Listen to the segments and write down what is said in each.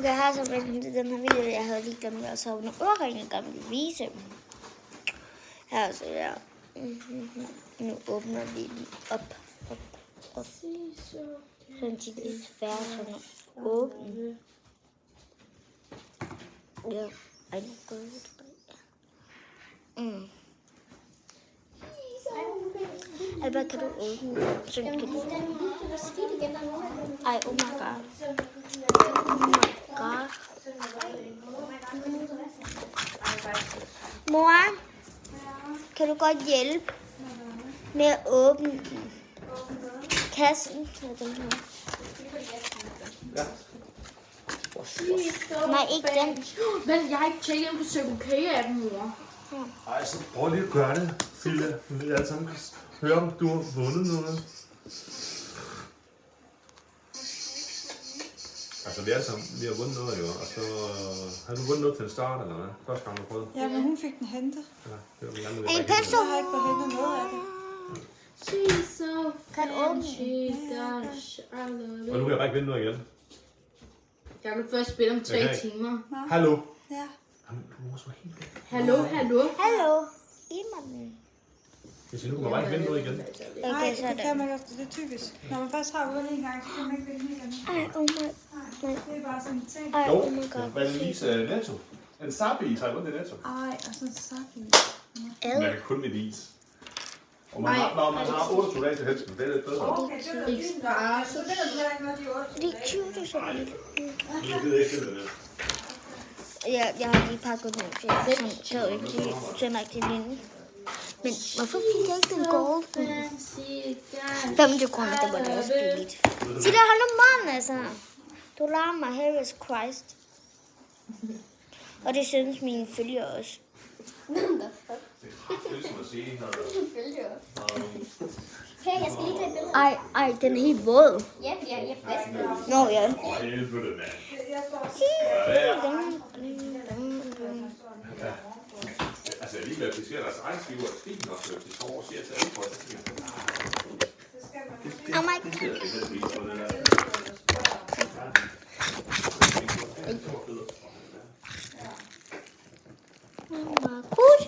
Okay, her så velkommen til den her video. Jeg havde lige glemt at sove nogle øreringe, gerne vil vise. Her så der. Nu åbner vi den op. Sådan de lidt svære sådan at åbne. Ja, ej, nu går det tilbage. Albert, kan du åbne? Sådan kan du. Ej, oh my god. Oh my god. Mor, kan du godt hjælpe med at åbne den? Kassen af den her. Ja. Nej, ikke den. Men jeg har ikke tjekket ind på Circle K-appen, mor. Ej, så prøv lige at gøre det, Silla. Vi alle sammen kan høre, om du har vundet noget. Altså, vi har vundet noget, jo. Og så har du vundet noget til en start, eller hvad? Første gang, du prøvede. Ja, men hun fik den hentet. Ja, det var vi andre, En pesto. Jeg har ikke fået hentet noget af det. She's so Kan du åbne Og nu kan jeg bare ikke vinde noget igen. Jeg vil først spille om 3 Okay. timer. Hallo. Ja. Jamen, du må så helt væk. Hallo. Hallo. Giv mig den. Jeg siger, nu kan man bare ikke vinde noget igen. Nej, Okay, så er det kan det. man godt. Det er typisk. Når man først har vundet en gang, så kan man ikke vinde igen. Ej, oh my. Nej, det er bare sådan en ting. Ej, Jo, oh my god. hvad er det lige Netto? En Sabi, har jeg vundet Netto. Ej, og så sagt Man Ad. kan kun med is. Og man har, når man har 28 dage til hesten, det er lidt bedre. Okay, det er da fint. Så vinder du heller ikke noget, de 8. Det er cute, så det. Jeg ved ikke, det er det. Jeg har lige pakket den, for jeg kan ikke lige sende til den. Men hvorfor fik jeg ikke den gold? 25 kroner, det var da også billigt. Sig der, hold nu måden, altså. Du lader mig, Harris Christ. Og det synes mine følgere også. Det er som at sige, når Hey, jeg skal lige tage et billede. Ej, den er helt våd. Ja, jeg er frisk. Nå, ja. helvede, mand. Altså, jeg er ligeglad, at de ser deres egen skiver, og fint nok, at de står og siger til alle folk, at de Oh my god.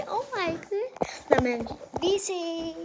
Oh my god. Nå, men vi ses.